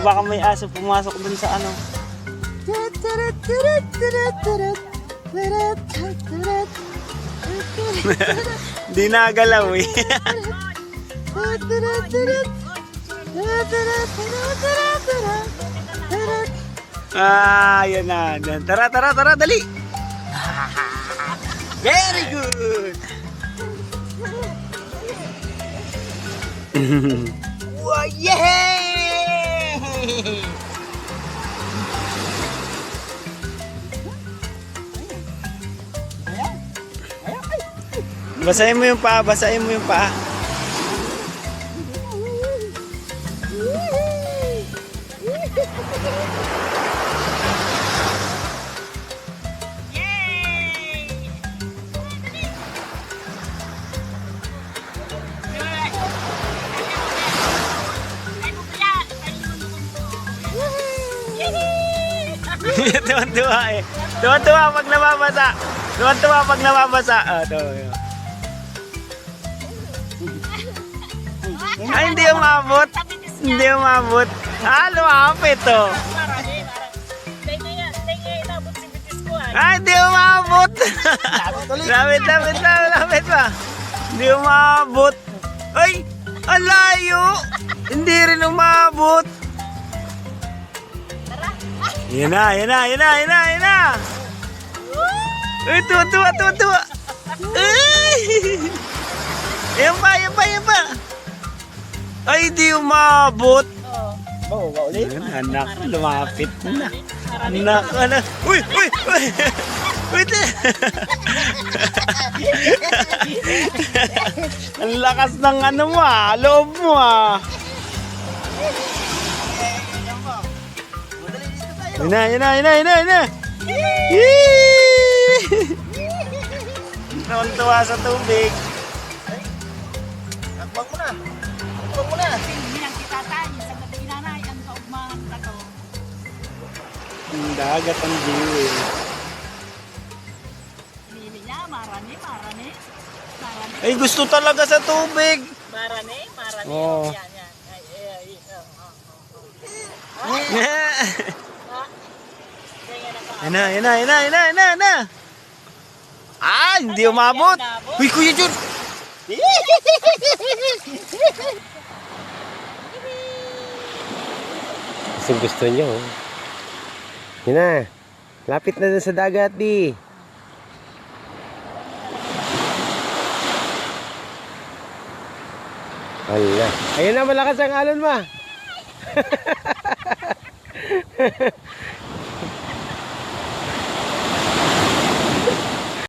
Baka may aso pumasok dun sa ano. Di nagalaw eh. Yan na. Tara, tara, tara, dali. Very good. Wow, yay! Basahin mo yung paa, basahin mo yung paa. Tuwan-tuwa eh. Tuwan-tuwa pag nababasa. Tuwan-tuwa pag nababasa. Ito. Ay, hindi umabot. Hindi umabot. Lumapit to. Ay, hindi umabot. Lapit pa. Hindi umabot. Ay, ang layo. Hindi rin umabot. Yan na. Uy, tuwa. Ay! Yan pa. Ay, di umabot. Anak, lumapit na. Anak. Uy! Wait! Ang lakas ng ano mo loob mo Yan na. Tuwa sa tubig. Takbang mo na. Ang dagat ang diwi. Marami. Ay, gusto talaga sa tubig. Marami. Oo. Yan na. Hindi umabot. Uy, Kuya Jun. Gusto nyo. Yun na. Lapit na dun sa dagat, di. Ala. Ayun na, malakas ang alon ma.